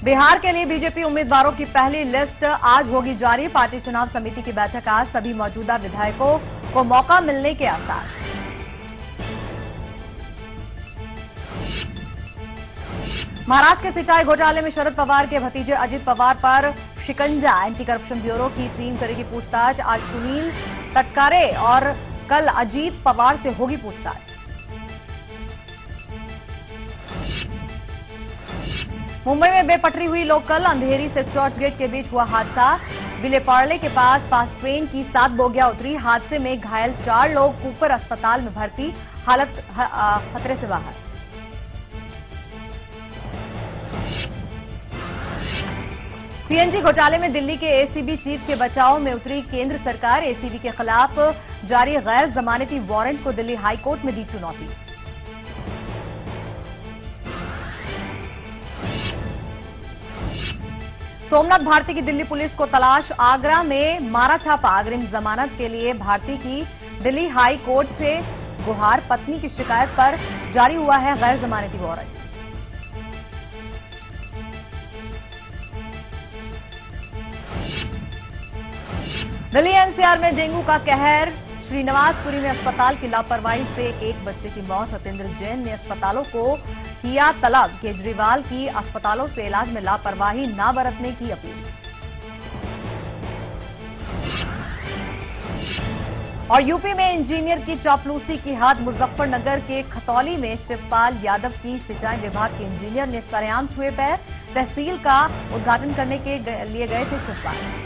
बिहार के लिए बीजेपी उम्मीदवारों की पहली लिस्ट आज होगी जारी। पार्टी चुनाव समिति की बैठक आज, सभी मौजूदा विधायकों को मौका मिलने के आसार। महाराष्ट्र के सिंचाई घोटाले में शरद पवार के भतीजे अजित पवार पर शिकंजा। एंटी करप्शन ब्यूरो की टीम करेगी पूछताछ। आज सुनील तटकरे और कल अजीत पवार से होगी पूछताछ। मुंबई में बेपटरी हुई लोकल, अंधेरी से चर्च गेट के बीच हुआ हादसा। विलेपार्ले के पास ट्रेन की 7 बोगियां उतरी। हादसे में घायल 4 लोग कूपर अस्पताल में भर्ती, हालत खतरे से बाहर। सीएनजी घोटाले में दिल्ली के एसीबी चीफ के बचाव में उतरी केंद्र सरकार। एसीबी के खिलाफ जारी गैर जमानती वारंट को दिल्ली हाईकोर्ट में दी चुनौती। सोमनाथ भारती की दिल्ली पुलिस को तलाश। आगरा में मारा छापा। अग्रिम जमानत के लिए भारती की दिल्ली हाई कोर्ट से गुहार। पत्नी की शिकायत पर जारी हुआ है गैर जमानती वारंट। दिल्ली एनसीआर में डेंगू का कहर। श्रीनिवासपुरी में अस्पताल की लापरवाही से एक बच्चे की मौत। सत्येंद्र जैन ने अस्पतालों को किया तलब। केजरीवाल की अस्पतालों से इलाज में लापरवाही न बरतने की अपील। और यूपी में इंजीनियर की चापलूसी की हद। मुजफ्फरनगर के खतौली में शिवपाल यादव की सिंचाई विभाग के इंजीनियर ने सरेआम छुए पैर। तहसील का उद्घाटन करने के लिए गए थे शिवपाल।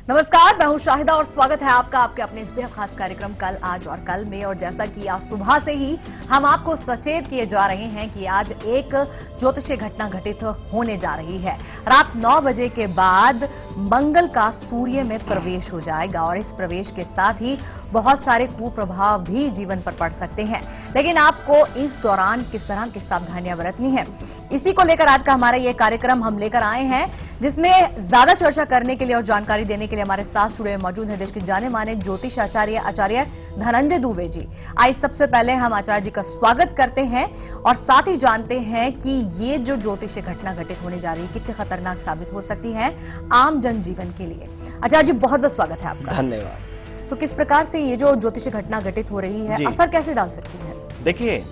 नमस्कार, मैं हूं शाहिदा और स्वागत है आपका आपके अपने इस बेहद खास कार्यक्रम कल, आज और कल में। और जैसा कि आज सुबह से ही हम आपको सचेत किए जा रहे हैं कि आज एक ज्योतिषीय घटना घटित होने जा रही है। रात 9 बजे के बाद मंगल का सूर्य में प्रवेश हो जाएगा और इस प्रवेश के साथ ही बहुत सारे कुप्रभाव भी जीवन पर पड़ सकते हैं। लेकिन आपको इस दौरान किस तरह की सावधानियां बरतनी है, इसी को लेकर आज का हमारा ये कार्यक्रम हम लेकर आए हैं, जिसमें ज्यादा चर्चा करने के लिए और जानकारी देने के लिए हमारे साथ स्टूडियो में मौजूद हैं देश के जाने माने ज्योतिष आचार्य धनंजय दुबे जी। आइए सबसे पहले हम आचार्य जी का स्वागत करते हैं और साथ ही जानते हैं कि ये जो ज्योतिषीय घटना घटित होने जा रही है कितनी खतरनाक साबित हो सकती है आम जनजीवन के लिए। आचार्य जी बहुत बहुत स्वागत है आपका। धन्यवाद। तो किस प्रकार से ये जो ज्योतिषीय घटना घटित हो रही है असर कैसे डाल सकती है? देखिए,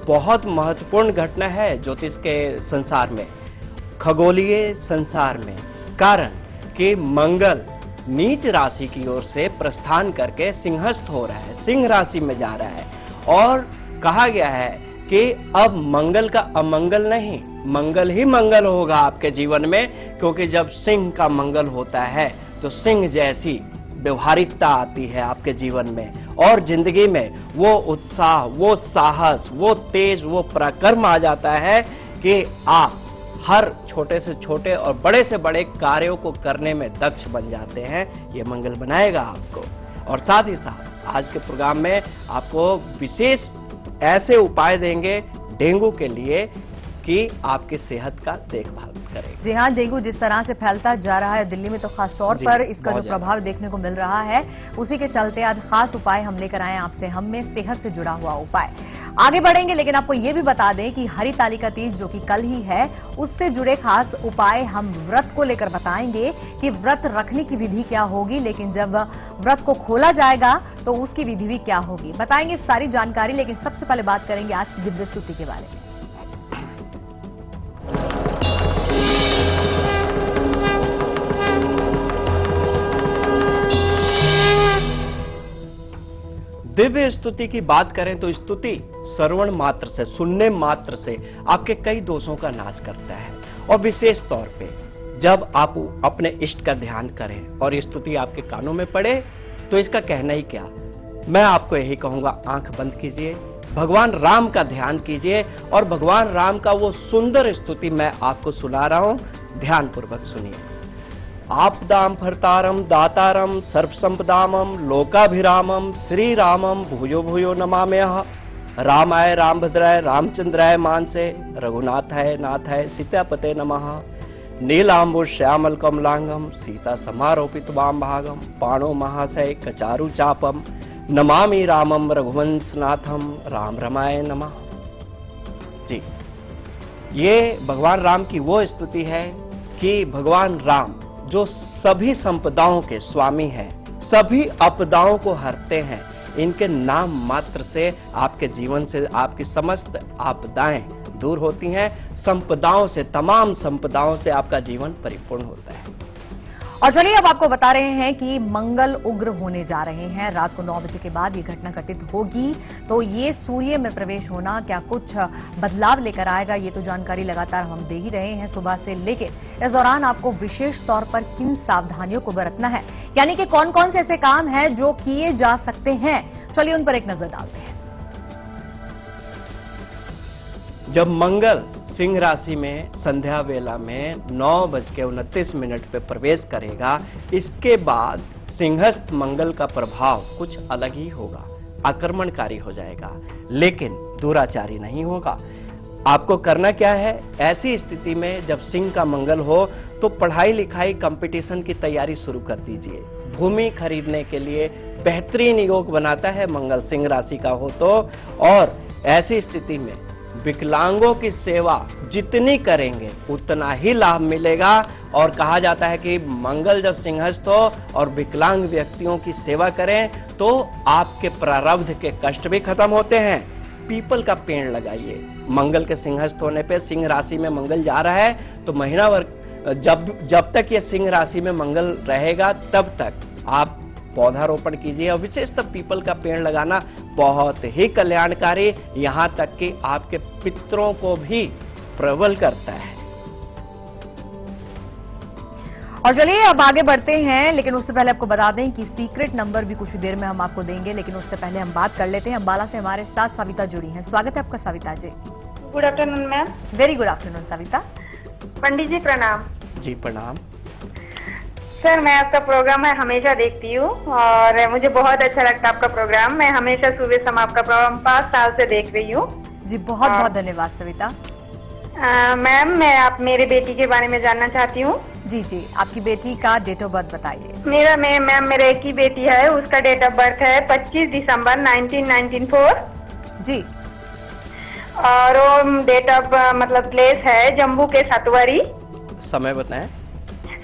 बहुत महत्वपूर्ण घटना है ज्योतिष के संसार में, खगोलीय संसार में। कारण कि मंगल नीच राशि की ओर से प्रस्थान करके सिंहस्थ हो रहा है, सिंह राशि में जा रहा है। और कहा गया है कि अब मंगल का अमंगल नहीं, मंगल ही मंगल होगा आपके जीवन में, क्योंकि जब सिंह का मंगल होता है तो सिंह जैसी व्यवहारिकता आती है आपके जीवन में और जिंदगी में वो उत्साह, वो साहस, वो तेज, वो पराक्रम आ जाता है कि आप हर छोटे से छोटे और बड़े से बड़े कार्यों को करने में दक्ष बन जाते हैं। ये मंगल बनाएगा आपको। और साथ ही साथ आज के प्रोग्राम में आपको विशेष ऐसे उपाय देंगे डेंगू के लिए कि आपकी सेहत का देखभाल करें। जी हाँ, डेंगू जिस तरह से फैलता जा रहा है दिल्ली में तो खास तौर पर इसका जो प्रभाव देखने को मिल रहा है, उसी के चलते आज खास उपाय हम लेकर आए आपसे, हम में सेहत से जुड़ा हुआ उपाय। आगे बढ़ेंगे, लेकिन आपको ये भी बता दें कि हरितालिका तीज जो कि कल ही है, उससे जुड़े खास उपाय हम व्रत को लेकर बताएंगे कि व्रत रखने की विधि क्या होगी, लेकिन जब व्रत को खोला जाएगा तो उसकी विधि भी क्या होगी, बताएंगे सारी जानकारी। लेकिन सबसे पहले बात करेंगे आज की दिव्य स्तुति के बारे में। दिव्य स्तुति की बात करें तो स्तुति श्रवण मात्र से, सुनने मात्र से आपके कई दोषों का नाश करता है। और विशेष तौर पे जब आप अपने इष्ट का ध्यान करें और स्तुति आपके कानों में पड़े तो इसका कहना ही क्या। मैं आपको यही कहूंगा, आंख बंद कीजिए, भगवान राम का ध्यान कीजिए और भगवान राम का वो सुंदर स्तुति मैं आपको सुना रहा हूं, ध्यान पूर्वक सुनिए। आपदाम भर्तारम दातारम सर्व संपदामम लोकाभिरामम श्री रामम भूयो भूयो नमाम्यः। रामाय रामभद्राय रामचंद्राय मानसे रघुनाथाय नाथाय सीतापते नमः। नीलांबुज श्यामल कमलांगम सीता समारोपित वाम भागम पाणो महाशय कचारु चापम नमामि रामम रघुवंशनाथम राम रमाय नमः। जी, ये भगवान राम की वो स्तुति है कि भगवान राम जो सभी संपदाओं के स्वामी हैं, सभी आपदाओं को हरते हैं, इनके नाम मात्र से आपके जीवन से आपकी समस्त आपदाएं दूर होती हैं, संपदाओं से, तमाम संपदाओं से आपका जीवन परिपूर्ण होता है। और चलिए अब आपको बता रहे हैं कि मंगल उग्र होने जा रहे हैं। रात को 9 बजे के बाद ये घटना घटित होगी, तो ये सूर्य में प्रवेश होना क्या कुछ बदलाव लेकर आएगा, ये तो जानकारी लगातार हम दे ही रहे हैं सुबह से। लेकिन इस दौरान आपको विशेष तौर पर किन सावधानियों को बरतना है, यानी कि कौन कौन से ऐसे काम हैं जो किए जा सकते हैं, चलिए उन पर एक नजर डालते हैं। जब मंगल सिंह राशि में संध्या वेला में 9:29 पे प्रवेश करेगा, इसके बाद सिंहस्थ मंगल का प्रभाव कुछ अलग ही होगा, आक्रमणकारी हो जाएगा, लेकिन दुराचारी नहीं होगा। आपको करना क्या है, ऐसी स्थिति में जब सिंह का मंगल हो तो पढ़ाई लिखाई कंपटीशन की तैयारी शुरू कर दीजिए। भूमि खरीदने के लिए बेहतरीन योग बनाता है मंगल, सिंह राशि का हो तो। और ऐसी स्थिति में विकलांगों की सेवा जितनी करेंगे उतना ही लाभ मिलेगा। और कहा जाता है कि मंगल जब सिंहस्थ हो और विकलांग व्यक्तियों की सेवा करें तो आपके प्रारब्ध के कष्ट भी खत्म होते हैं। पीपल का पेड़ लगाइए। मंगल के सिंहस्थ होने पे, सिंह राशि में मंगल जा रहा है तो महीना भर जब तक ये सिंह राशि में मंगल रहेगा तब तक आप पौधारोपण कीजिए। और विशेषतः पीपल का पेड़ लगाना बहुत ही कल्याणकारी, यहाँ तक कि आपके पितरों को भी प्रबल करता है। और चलिए अब आगे बढ़ते हैं, लेकिन उससे पहले आपको बता दें कि सीक्रेट नंबर भी कुछ देर में हम आपको देंगे, लेकिन उससे पहले हम बात कर लेते हैं। अम्बाला से हमारे साथ सविता जुड़ी हैं। स्वागत है आपका Savita ji. Good afternoon ma'am. Very good afternoon Savita. Pandit ji प्रणाम। जी प्रणाम। सर मैं आपका प्रोग्राम मैं हमेशा देखती हूँ और मुझे बहुत अच्छा लगता है आपका प्रोग्राम। मैं हमेशा सुबह शाम आपका प्रोग्राम 5 साल से देख रही हूँ जी। बहुत बहुत धन्यवाद सविता। मैम मैं आप मेरे बेटी के बारे में जानना चाहती हूँ। जी जी, आपकी बेटी का डेट ऑफ बर्थ बताइए। मैम मेरा एक ही बेटी है, उसका डेट ऑफ बर्थ है 25 दिसंबर 1994 जी। और वो डेट ऑफ मतलब प्लेस है जम्मू के सतवरी। समय बताएं।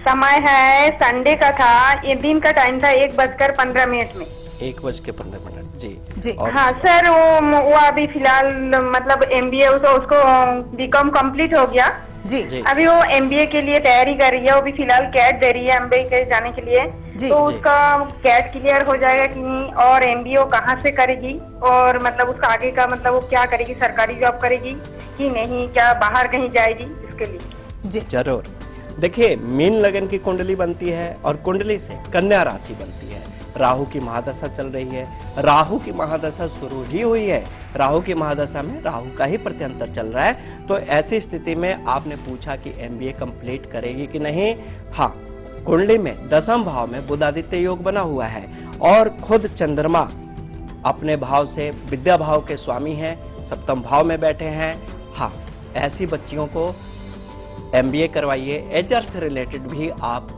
समय है संडे का था, ये दिन का टाइम था 1:15 में। 1:15 जी जी। हाँ सर, वो अभी फिलहाल मतलब MBA उसको BCom कंप्लीट हो गया जी। अभी वो MBA के लिए तैयारी कर रही है। वो भी फिलहाल कैट दे रही है MBA के जाने के लिए। जी, तो उसका कैट क्लियर हो जाएगा कि नहीं, और MBA वो कहाँ से करेगी, और मतलब उसका आगे का मतलब वो क्या करेगी, सरकारी जॉब करेगी कि नहीं, क्या बाहर कहीं जाएगी, इसके लिए जी जरूर। देखिए, मीन लगन की कुंडली बनती है और कुंडली से कन्या राशि बनती है। राहु की महादशा चल रही है, राहु की महादशा शुरू ही हुई है, राहु की महादशा में राहु का ही प्रत्यंतर चल रहा है। तो ऐसी स्थिति में आपने पूछा कि MBA कंप्लीट करेगी कि नहीं। हाँ, कुंडली में 10वें भाव में बुधादित्य योग बना हुआ है और खुद चंद्रमा अपने भाव से विद्या भाव के स्वामी हैं, 7वें भाव में बैठे हैं। हाँ, ऐसी बच्चियों को MBA करवाइए। HR से रिलेटेड भी आप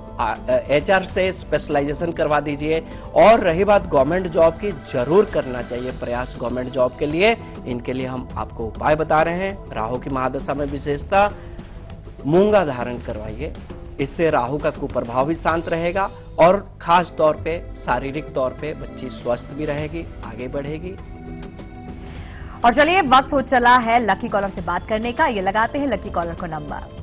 HR से स्पेशलाइजेशन करवा दीजिए। और रही बात गवर्नमेंट जॉब की, जरूर करना चाहिए प्रयास गवर्नमेंट जॉब के लिए। इनके लिए हम आपको उपाय बता रहे हैं। राहु की महादशा में विशेषता मूंगा धारण करवाइए, इससे राहु का कुप्रभाव भी शांत रहेगा और खास तौर पे शारीरिक तौर पे बच्ची स्वस्थ भी रहेगी, आगे बढ़ेगी। और चलिए वक्त हो चला है लकी कॉलर से बात करने का। ये लगाते हैं लकी कॉलर को नंबर।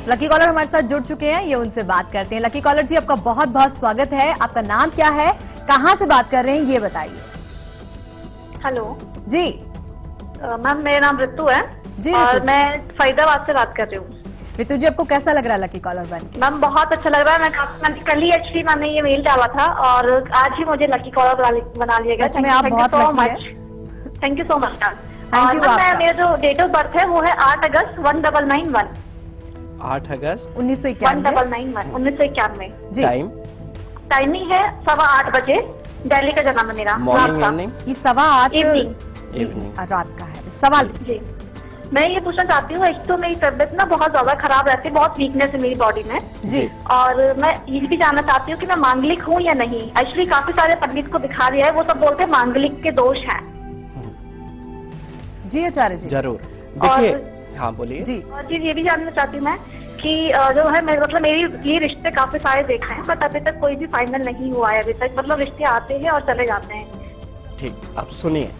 लकी कॉलर हमारे साथ जुड़ चुके हैं, ये उनसे बात करते हैं। लकी कॉलर जी, आपका बहुत बहुत स्वागत है। आपका नाम क्या है, कहाँ से बात कर रहे हैं ये बताइए। हेलो जी मैम, मेरा नाम ऋतु है जी, और ऋतु जी। मैं फरीदाबाद से बात कर रही हूँ। ऋतु जी, आपको कैसा लग रहा है लकी कॉलर बन के? मैम बहुत अच्छा लग रहा है। मैंने कल ही एक्चुअली मैंने ये मेल डाला था और आज ही मुझे लकी कॉलर बना लिया गया। सच में आप बहुत लकी है। Thank you so much ma'am. Thank you आपका। मेरा जो डेट ऑफ बर्थ है वो है 8 अगस्त 1991। 8 अगस्त 1991 1991 जी। टाइम टाइमिंग है 8:15 बजे। दिल्ली का जन्म है मेरा। मॉर्निंग रात इवनिंग ये 8:15 इवनिंग। रात का है। सवाल जी, मैं ये पूछना चाहती हूँ, एक तो मेरी तबीयत ना बहुत ज्यादा खराब रहती है, बहुत वीकनेस है मेरी बॉडी में। जी। और मैं ये भी जानना चाहती हूँ कि मैं मांगलिक हूँ या नहीं। एक्चुअली काफी सारे पंडित को दिखा दिया है, वो सब बोलते हैं मांगलिक के दोष हैं। जी आचार्य जी। जरूर देखिए, हाँ बोलिए जी। और चीज ये भी जानना चाहती हूँ मैं कि जो है मतलब मेरी ये रिश्ते काफी सारे देखे हैं, बट अभी तक कोई भी फाइनल नहीं हुआ है अभी तक। मतलब रिश्ते आते हैं और चले जाते हैं। ठीक, अब सुनिए,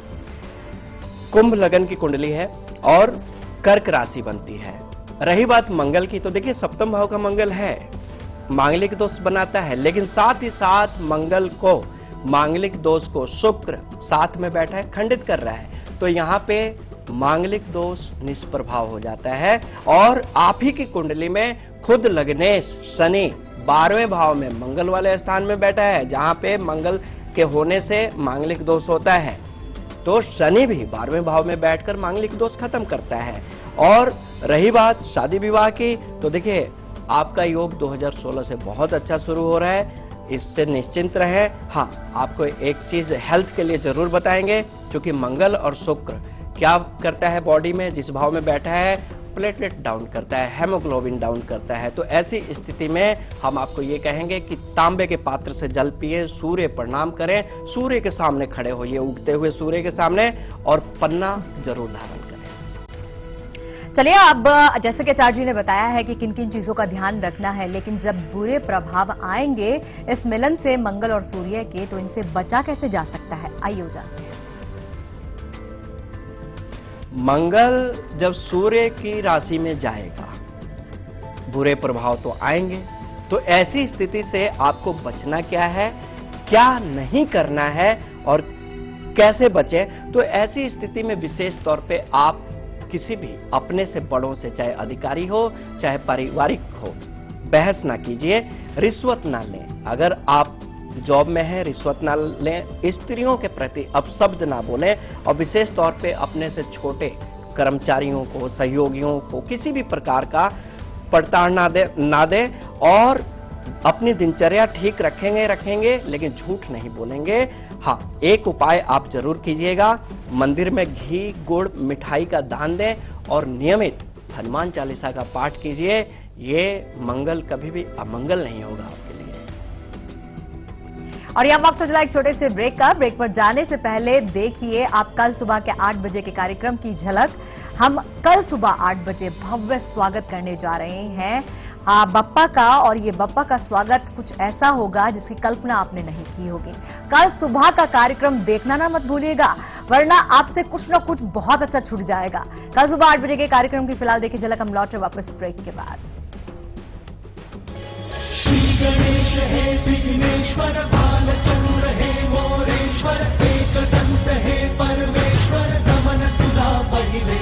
कुंभ लगन की कुंडली है और कर्क राशि बनती है। रही बात मंगल की, तो देखिए सप्तम भाव का मंगल है, मांगलिक दोष बनाता है, लेकिन साथ ही साथ मंगल को, मांगलिक दोष को शुक्र साथ में बैठा है, खंडित कर रहा है। तो यहाँ पे मांगलिक दोष निष्प्रभाव हो जाता है और आप ही की कुंडली में खुद लग्नेश शनि 12वें भाव में मंगल वाले स्थान में बैठा है, जहां पे मंगल के होने से मांगलिक दोष होता है। तो शनि भी 12वें भाव में बैठकर मांगलिक दोष खत्म करता है। और रही बात शादी विवाह की, तो देखिए आपका योग 2016 से बहुत अच्छा शुरू हो रहा है, इससे निश्चिंत रहें। हाँ, आपको एक चीज हेल्थ के लिए जरूर बताएंगे, क्योंकि मंगल और शुक्र क्या करता है बॉडी में, जिस भाव में बैठा है प्लेटलेट डाउन करता है, हेमोग्लोबिन डाउन करता है। तो ऐसी स्थिति में हम आपको ये कहेंगे कि तांबे के पात्र से जल पिए, सूर्य प्रणाम करें, सूर्य के सामने खड़े होइए, उगते हुए सूर्य के सामने, और पन्ना जरूर धारण करें। चलिए, अब जैसे कि आचार्य जी ने बताया है कि किन किन चीजों का ध्यान रखना है, लेकिन जब बुरे प्रभाव आएंगे इस मिलन से मंगल और सूर्य के, तो इनसे बचा कैसे जा सकता है, आइए जानते हैं। मंगल जब सूर्य की राशि में जाएगा, बुरे प्रभाव तो आएंगे। तो ऐसी स्थिति से आपको बचना क्या है, क्या नहीं करना है और कैसे बचे, तो ऐसी स्थिति में विशेष तौर पे आप किसी भी अपने से बड़ों से, चाहे अधिकारी हो चाहे पारिवारिक हो, बहस ना कीजिए, रिश्वत ना लें। अगर आप जॉब में है, रिश्वत ना लें, स्त्रियों के प्रति अपशब्द ना बोलें, और विशेष तौर पे अपने से छोटे कर्मचारियों को, सहयोगियों को किसी भी प्रकार का प्रताड़ना ना दे, और अपनी दिनचर्या ठीक रखेंगे लेकिन झूठ नहीं बोलेंगे। हाँ, एक उपाय आप जरूर कीजिएगा, मंदिर में घी गुड़ मिठाई का दान दें और नियमित हनुमान चालीसा का पाठ कीजिए। ये मंगल कभी भी अमंगल नहीं होगा आपके लिए। और यह वक्त हो चला एक छोटे से ब्रेक का। ब्रेक पर जाने से पहले देखिए आप कल सुबह के 8 बजे के कार्यक्रम की झलक। हम कल सुबह 8 बजे भव्य स्वागत करने जा रहे हैं बप्पा का, और ये बप्पा का स्वागत कुछ ऐसा होगा जिसकी कल्पना आपने नहीं की होगी। कल सुबह का कार्यक्रम देखना ना मत भूलिएगा, वरना आपसे कुछ ना कुछ बहुत अच्छा छूट जाएगा। कल सुबह 8 बजे के कार्यक्रम की फिलहाल देखिए झलक। हम लौटे वापस ब्रेक के बाद। श्री गणेश हे विघ्नेश्वर, बालचंद्र हे मोरेश्वर, एकदंत हे परमेश्वर, नमन तुला पहिले।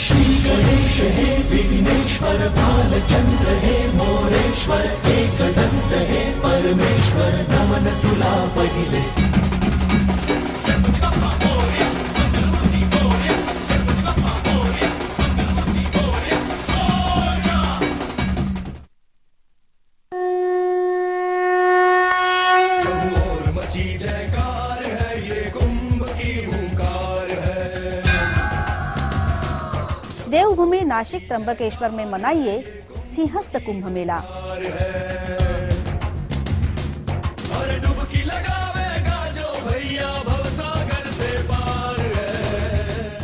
श्री गणेश हे विघ्नेश्वर, बालचंद्र हे मोरेश्वर, एकदंत हे परमेश्वर, नमन तुला पहिले। देवभूमि नासिक त्र्यंबकेश्वर में मनाइए सिंहस्थ कुंभ मेला।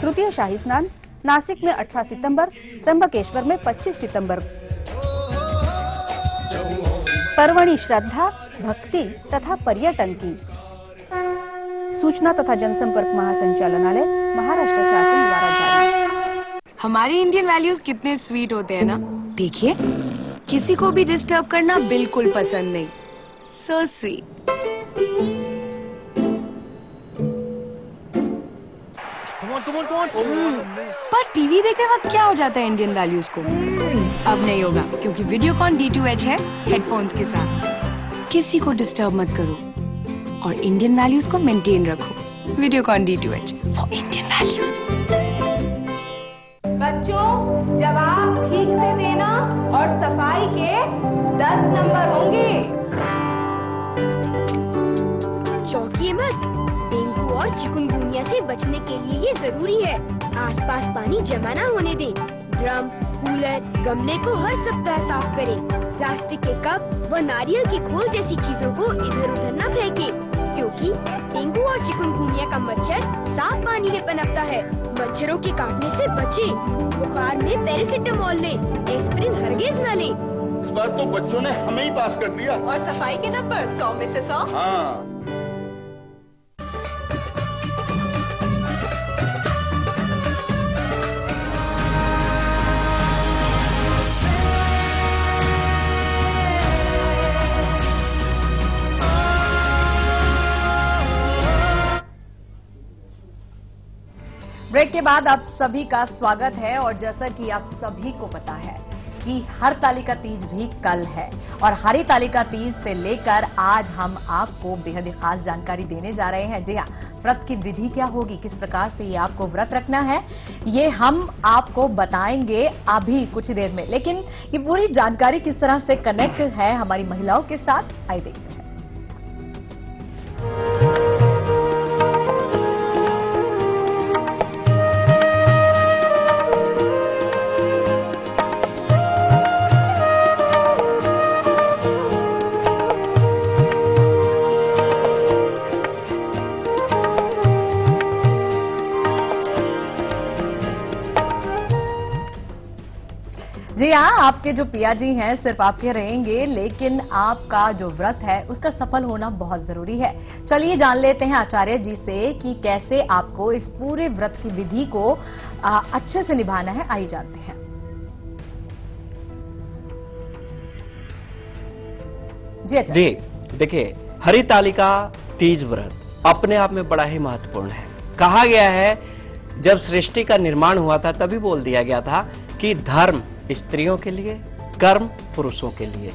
तृतीय शाही स्नान नासिक में 18 सितंबर, त्र्यंबकेश्वर में 25 सितंबर। पर्वणि श्रद्धा, भक्ति तथा पर्यटन की। सूचना तथा जनसंपर्क महासंचालनालय, महाराष्ट्र शासन द्वारा जारी। हमारे इंडियन वैल्यूज कितने स्वीट होते हैं ना। देखिए, किसी को भी डिस्टर्ब करना बिल्कुल पसंद नहीं। So sweet. पर टीवी देखते वक्त क्या हो जाता है इंडियन वैल्यूज को? अब नहीं होगा, क्योंकि वीडियोकॉन D2H है हेडफोन्स के साथ। किसी को डिस्टर्ब मत करो और इंडियन वैल्यूज को मेंटेन रखो। Videocon D2H for Indian values. बच्चों, जवाब ठीक से देना और सफाई के 10 नंबर होंगे। चौंकिए मत, डेंगू और चिकुनगुनिया से बचने के लिए ये जरूरी है। आसपास पानी जमा ना होने दें। ड्रम, कूलर, गमले को हर सप्ताह साफ करें। प्लास्टिक के कप व नारियल के खोल जैसी चीजों को इधर उधर न फेंकें, क्योंकि डेंगू और चिकुनगुनिया का मच्छर साफ पानी में पनपता है। मच्छरों के काटने से बचें। बुखार में पैरासिटामोल लें, एस्पिरिन हरगिज न लें। इस बार तो बच्चों ने हमें ही पास कर दिया। और सफाई के नंबर 100 में से 100। हाँ। ब्रेक के बाद आप सभी का स्वागत है। और जैसा कि आप सभी को पता है कि हरतालिका तीज भी कल है, और हरितालिका तीज से लेकर आज हम आपको बेहद ही खास जानकारी देने जा रहे हैं। जी हाँ, व्रत की विधि क्या होगी, किस प्रकार से ये आपको व्रत रखना है, ये हम आपको बताएंगे अभी कुछ देर में। लेकिन ये पूरी जानकारी किस तरह से कनेक्ट है हमारी महिलाओं के साथ, आइए देखते हैं। जी हाँ, आपके जो पिया जी हैं सिर्फ आपके रहेंगे, लेकिन आपका जो व्रत है उसका सफल होना बहुत जरूरी है। चलिए जान लेते हैं आचार्य जी से कि कैसे आपको इस पूरे व्रत की विधि को अच्छे से निभाना है। आइए जानते हैं। जी आचार्य जी देखिए, हरितालिका तीज व्रत अपने आप में बड़ा ही महत्वपूर्ण है। कहा गया है जब सृष्टि का निर्माण हुआ था तभी बोल दिया गया था कि धर्म स्त्रियों के लिए, कर्म पुरुषों के लिए।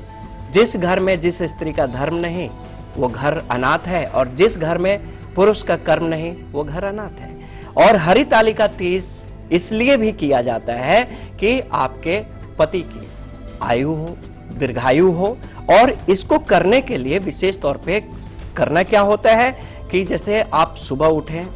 जिस घर में जिस स्त्री का धर्म नहीं वो घर अनाथ है, और जिस घर में पुरुष का कर्म नहीं वो घर अनाथ है। और हरितालिका तीज इसलिए भी किया जाता है कि आपके पति की आयु हो, दीर्घायु हो। और इसको करने के लिए विशेष तौर पे करना क्या होता है कि जैसे आप सुबह उठें,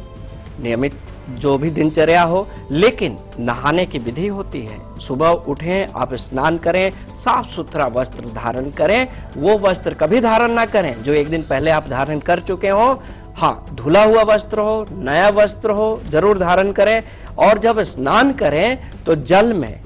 नियमित जो भी दिनचर्या हो, लेकिन नहाने की विधि होती है। सुबह उठें, आप स्नान करें, साफ सुथरा वस्त्र धारण करें। वो वस्त्र कभी धारण ना करें जो एक दिन पहले आप धारण कर चुके हो। हाँ, धुला हुआ वस्त्र हो, नया वस्त्र हो, जरूर धारण करें। और जब स्नान करें तो जल में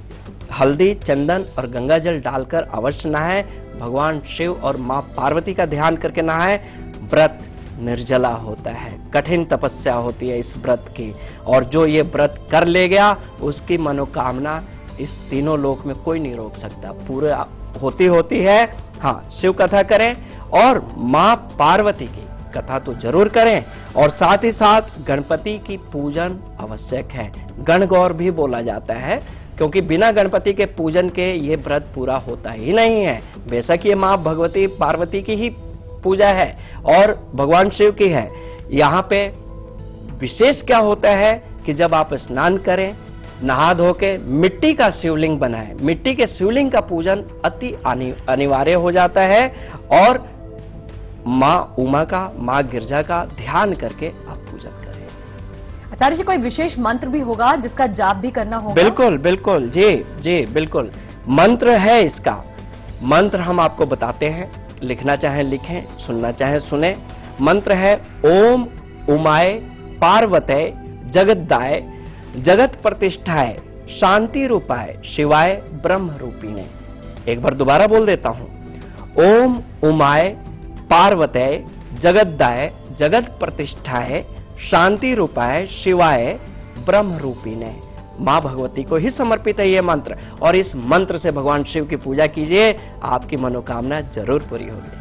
हल्दी, चंदन और गंगा जल डालकर अवश्य नहाएं। भगवान शिव और मां पार्वती का ध्यान करके नहाएं। व्रत निर्जला होता है, कठिन तपस्या होती है इस व्रत की, और जो ये व्रत कर ले गया उसकी मनोकामना इस तीनों लोक में कोई नहीं रोक सकता, पूरा होती है। हाँ, शिव कथा करें और मां पार्वती की कथा तो जरूर करें, और साथ ही साथ गणपति की पूजन आवश्यक है। गणगौर भी बोला जाता है, क्योंकि बिना गणपति के पूजन के ये व्रत पूरा होता ही नहीं है। बेशक ये मां भगवती पार्वती की ही पूजा है और भगवान शिव की है। यहाँ पे विशेष क्या होता है कि जब आप स्नान करें, नहा धो के मिट्टी का शिवलिंग बनाएं। मिट्टी के शिवलिंग का पूजन अति अनिवार्य हो जाता है, और माँ उमा का, माँ गिरजा का ध्यान करके आप पूजन करें। आचार्य जी, कोई विशेष मंत्र भी होगा जिसका जाप भी करना होगा? बिल्कुल बिल्कुल, जी बिल्कुल, मंत्र है इसका। मंत्र हम आपको बताते हैं, लिखना चाहे लिखें, सुनना चाहे सुने। मंत्र है ओम उमाय पार्वतय जगद्दाय जगत प्रतिष्ठाय शांति रूपाय शिवाय ब्रह्म रूपिणे। एक बार दोबारा बोल देता हूं। ओम उमाय पार्वतय जगद्दाय जगत प्रतिष्ठाय शांति रूपाय शिवाय ब्रह्म रूपिणे। माँ भगवती को ही समर्पित है ये मंत्र, और इस मंत्र से भगवान शिव की पूजा कीजिए, आपकी मनोकामना जरूर पूरी होगी।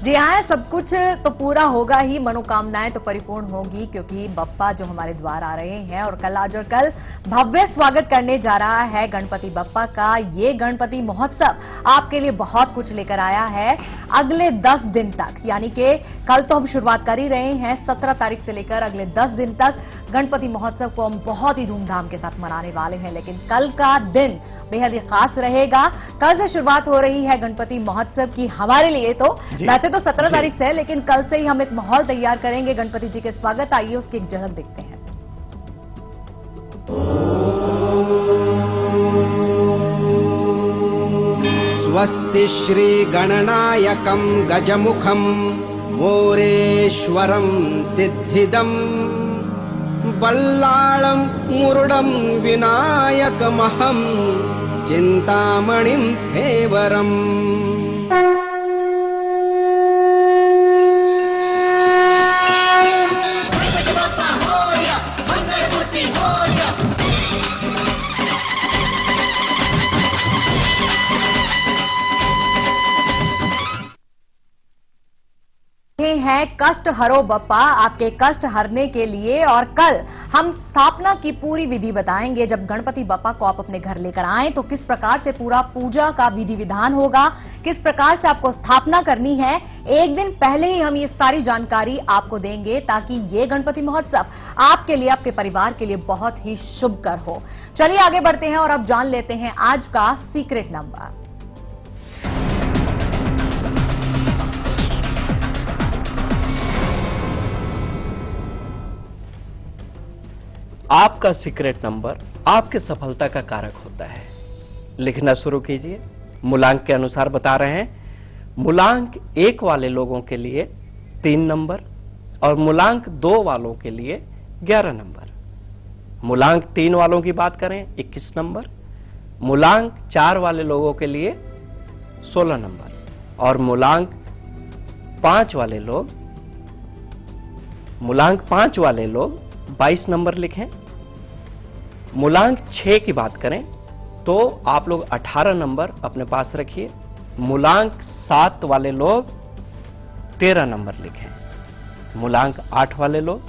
जी हाँ, सब कुछ तो पूरा होगा ही, मनोकामनाएं तो परिपूर्ण होगी, क्योंकि बप्पा जो हमारे द्वार आ रहे हैं और कल आज और कल भव्य स्वागत करने जा रहा है गणपति बप्पा का। ये गणपति महोत्सव आपके लिए बहुत कुछ लेकर आया है अगले 10 दिन तक, यानी कि कल तो हम शुरुआत कर ही रहे हैं, 17 तारीख से लेकर अगले 10 दिन तक गणपति महोत्सव को हम बहुत ही धूमधाम के साथ मनाने वाले हैं। लेकिन कल का दिन बेहद ही खास रहेगा। कल से शुरुआत हो रही है गणपति महोत्सव की हमारे लिए, तो वैसे तो 17 तारीख से है, लेकिन कल से ही हम एक माहौल तैयार करेंगे गणपति जी के स्वागत। आइए उसकी एक झलक देखते हैं। स्वस्ति श्री गणनायकं गजमुखं मोरेश्वरं सिद्धिदं बल्लाळं मुरुडं विनायकमहं चिन्तामणिं फेवरम्। है कष्ट हरो बप्पा, आपके कष्ट हरने के लिए। और कल हम स्थापना की पूरी विधि बताएंगे। जब गणपति बप्पा को आप अपने घर लेकर आएं तो किस प्रकार से पूरा पूजा का विधि विधान होगा, किस प्रकार से आपको स्थापना करनी है, एक दिन पहले ही हम ये सारी जानकारी आपको देंगे, ताकि ये गणपति महोत्सव आपके लिए, आपके परिवार के लिए बहुत ही शुभकर हो। चलिए आगे बढ़ते हैं और अब जान लेते हैं आज का सीक्रेट नंबर। आपका सीक्रेट नंबर आपके सफलता का कारक होता है। लिखना शुरू कीजिए। मूलांक के अनुसार बता रहे हैं। मूलांक 1 वाले लोगों के लिए 3 नंबर और मूलांक 2 वालों के लिए 11 नंबर। मूलांक 3 वालों की बात करें 21 नंबर। मूलांक 4 वाले लोगों के लिए 16 नंबर और मूलांक 5 वाले लोग 22 नंबर लिखें। मूलांक 6 की बात करें तो आप लोग 18 नंबर अपने पास रखिए। मूलांक 7 वाले लोग 13 नंबर लिखें। मूलांक 8 वाले लोग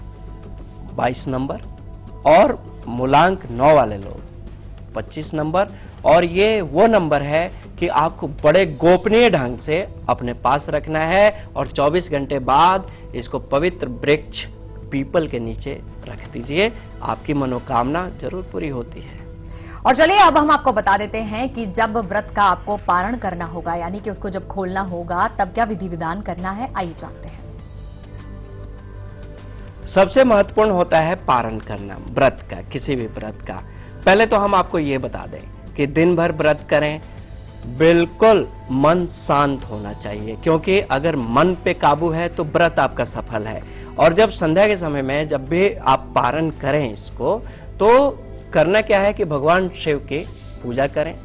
22 नंबर और मूलांक 9 वाले लोग 25 नंबर। और ये वो नंबर है कि आपको बड़े गोपनीय ढंग से अपने पास रखना है और 24 घंटे बाद इसको पवित्र वृक्ष पीपल के नीचे रख दीजिए। आपकी मनोकामना जरूर पूरी होती है। और चलिए अब हम आपको बता देते हैं कि जब व्रत का आपको पारण करना होगा, यानी कि उसको जब खोलना होगा, तब क्या विधि विधान करना है, आइए जानते हैं। सबसे महत्वपूर्ण होता है पारण करना व्रत का, किसी भी व्रत का। पहले तो हम आपको ये बता दें कि दिन भर व्रत करें, बिल्कुल मन शांत होना चाहिए, क्योंकि अगर मन पे काबू है तो व्रत आपका सफल है। और जब संध्या के समय में जब भी आप पारण करें इसको, तो करना क्या है कि भगवान शिव की पूजा करें।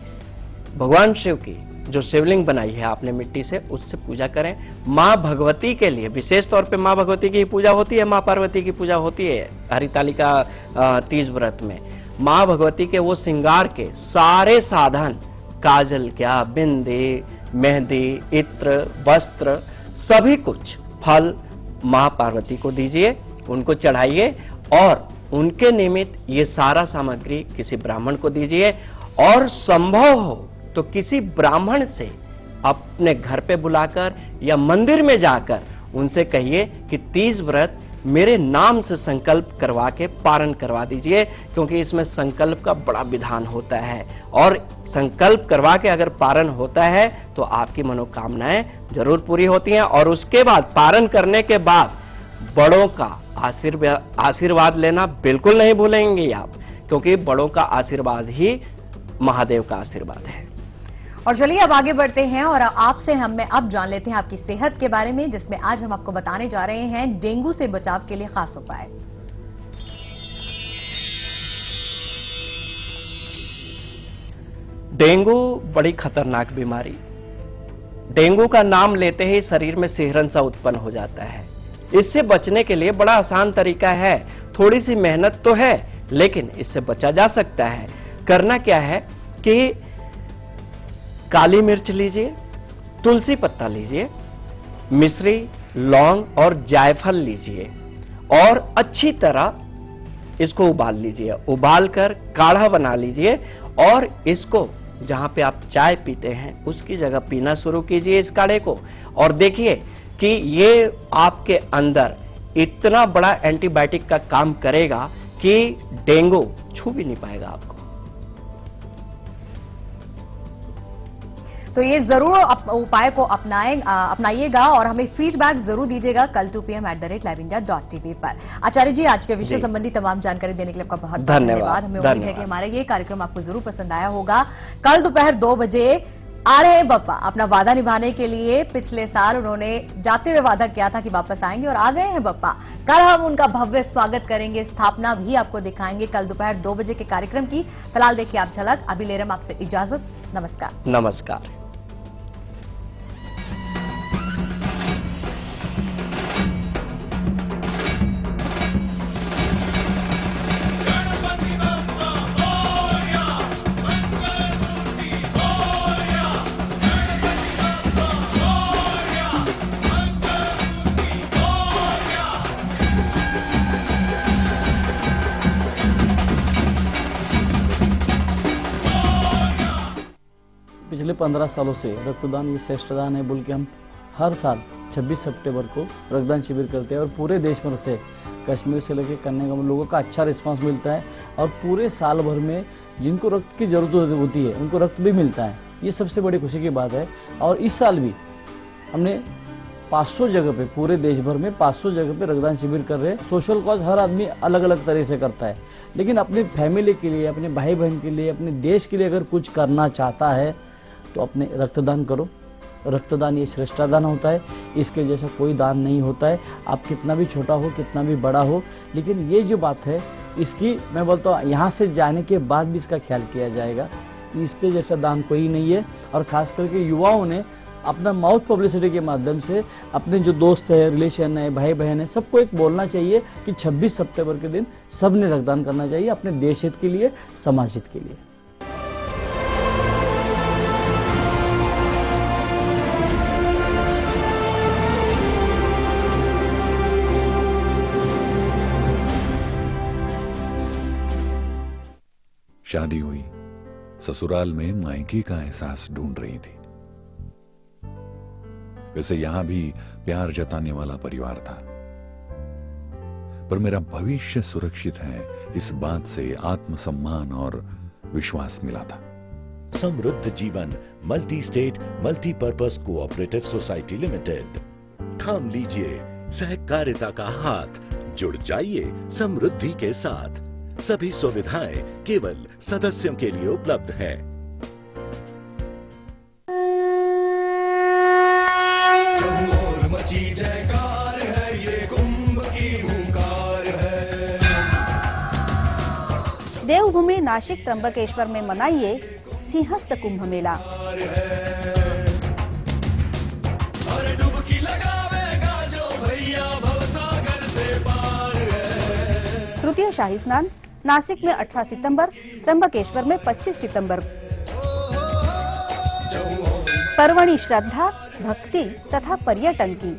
भगवान शिव की जो शिवलिंग बनाई है आपने मिट्टी से, उससे पूजा करें। माँ भगवती के लिए विशेष तौर पे माँ भगवती की पूजा होती है, माँ पार्वती की पूजा होती है हरितालिका तीज व्रत में। माँ भगवती के वो श्रृंगार के सारे साधन, काजल क्या, बिंदी, मेहंदी, इत्र, वस्त्र, सभी कुछ फल माँ पार्वती को दीजिए, उनको चढ़ाइए और उनके निमित्त ये सारा सामग्री किसी ब्राह्मण को दीजिए। और संभव हो तो किसी ब्राह्मण से अपने घर पे बुलाकर या मंदिर में जाकर उनसे कहिए कि तीज व्रत मेरे नाम से संकल्प करवा के पारण करवा दीजिए, क्योंकि इसमें संकल्प का बड़ा विधान होता है। और संकल्प करवा के अगर पारण होता है तो आपकी मनोकामनाएं जरूर पूरी होती हैं। और उसके बाद पारण करने के बाद बड़ों का आशीर्वाद लेना बिल्कुल नहीं भूलेंगे आप, क्योंकि बड़ों का आशीर्वाद ही महादेव का आशीर्वाद है। और चलिए अब आगे बढ़ते हैं और आपसे हम अब जान लेते हैं आपकी सेहत के बारे में, जिसमें आज हम आपको बताने जा रहे हैं डेंगू से बचाव के लिए खास उपाय। डेंगू बड़ी खतरनाक बीमारी। डेंगू का नाम लेते ही शरीर में सिहरन सा उत्पन्न हो जाता है। इससे बचने के लिए बड़ा आसान तरीका है, थोड़ी सी मेहनत तो है, लेकिन इससे बचा जा सकता है। करना क्या है कि काली मिर्च लीजिए, तुलसी पत्ता लीजिए, मिश्री, लौंग और जायफल लीजिए और अच्छी तरह इसको उबाल लीजिए। उबाल कर काढ़ा बना लीजिए और इसको जहां पे आप चाय पीते हैं उसकी जगह पीना शुरू कीजिए इस काढ़े को, और देखिए कि ये आपके अंदर इतना बड़ा एंटीबायोटिक का काम करेगा कि डेंगू छू भी नहीं पाएगा आपको। तो ये जरूर उपाय को अपनाइएगा और हमें फीडबैक जरूर दीजिएगा कल 2 PM @liveindia.tv पर। आचार्य जी, आज के विषय संबंधी तमाम जानकारी देने के लिए आपका बहुत धन्यवाद। हमें उम्मीद है कि हमारा ये कार्यक्रम आपको जरूर पसंद आया होगा। कल दोपहर 2 बजे आ रहे हैं बप्पा अपना वादा निभाने के लिए। पिछले साल उन्होंने जाते हुए वादा किया था कि वापस आएंगे और आ गए हैं बप्पा। कल हम उनका भव्य स्वागत करेंगे, स्थापना भी आपको दिखाएंगे कल दोपहर 2 बजे के कार्यक्रम की। फिलहाल देखिए आप झलक। अभी ले रहे हम आपसे इजाजत। नमस्कार। नमस्कार। पिछले 15 सालों से रक्तदान ये श्रेष्ठ दान है बोल के हम हर साल 26 सितंबर को रक्तदान शिविर करते हैं और पूरे देश भर से, कश्मीर से लेकर कन्याकुमारी लोगों का अच्छा रिस्पांस मिलता है और पूरे साल भर में जिनको रक्त की जरूरत होती है उनको रक्त भी मिलता है। ये सबसे बड़ी खुशी की बात है। और इस साल भी हमने 500 जगह पे, पूरे देश भर में 500 जगह पे रक्तदान शिविर कर रहे हैं। सोशल कॉज हर आदमी अलग अलग तरह से करता है, लेकिन अपनी फैमिली के लिए, अपने भाई बहन के लिए, अपने देश के लिए अगर कुछ करना चाहता है तो अपने रक्तदान करो। रक्तदान ये श्रेष्ठ दान होता है, इसके जैसा कोई दान नहीं होता है। आप कितना भी छोटा हो, कितना भी बड़ा हो, लेकिन ये जो बात है इसकी मैं बोलता हूँ यहाँ से जाने के बाद भी इसका ख्याल किया जाएगा कि इसके जैसा दान कोई नहीं है। और खास करके युवाओं ने अपना माउथ पब्लिसिटी के माध्यम से अपने जो दोस्त है, रिलेशन है, भाई बहन है, सबको एक बोलना चाहिए कि 26 सितंबर के दिन सबने रक्तदान करना चाहिए अपने देश हित के लिए, समाज हित के लिए। शादी हुई, ससुराल में मायके का एहसास ढूंढ रही थी। वैसे यहां भी प्यार जताने वाला परिवार था, पर मेरा भविष्य सुरक्षित है इस बात से आत्मसम्मान और विश्वास मिला था। समृद्ध जीवन multi state multipurpose cooperative society limited. थाम लीजिए सहकारिता का हाथ, जुड़ जाइए समृद्धि के साथ। सभी सुविधाएं केवल सदस्यों के लिए उपलब्ध हैं। चहुओर मची जयकार है, ये कुंभ की हुंकार है। देवभूमि नासिक त्र्यंबकेश्वर में मनाइए सिंहस्थ कुंभ मेला। डुबकी लगावेगा जो भैया भवसागर से पार है। तृतीय शाही स्नान नासिक में 18 सितंबर, त्र्यंबकेश्वर में 25 सितंबर। पर्वणि श्रद्धा, भक्ति तथा पर्यटन की।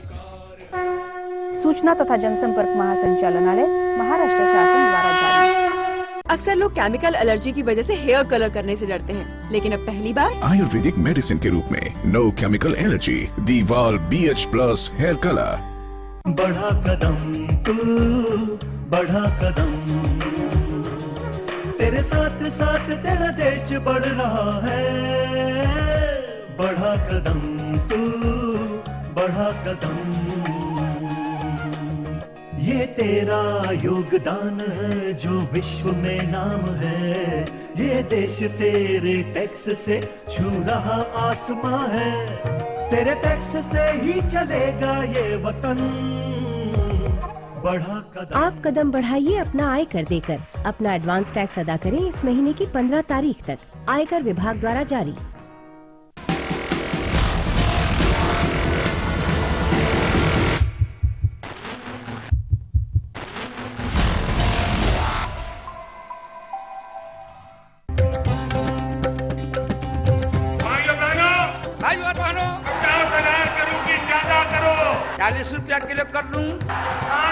सूचना तथा जनसंपर्क महासंचालनालय, महाराष्ट्र शासन द्वारा जारी। अक्सर लोग केमिकल एलर्जी की वजह से हेयर कलर करने से डरते हैं, लेकिन अब पहली बार आयुर्वेदिक मेडिसिन के रूप में नो केमिकल एलर्जी दीवाल BH+ हेयर कलर। बढ़ा कदम तू, बढ़ा कदम, तेरे साथ साथ तेरा देश बढ़ रहा है। बढ़ा कदम तू, बढ़ा कदम, ये तेरा योगदान है जो विश्व में नाम है। ये देश तेरे टैक्स से छू रहा आसमां है। तेरे टैक्स से ही चलेगा ये वतन। बढ़ा कदम। आप कदम बढ़ाइए अपना आयकर देकर। अपना एडवांस टैक्स अदा करें इस महीने की 15 तारीख तक। आयकर विभाग द्वारा जारी। भाइयों बहनों, अपना तैयार करो कि ज्यादा करो। 40 रुपया किलो कर दूं।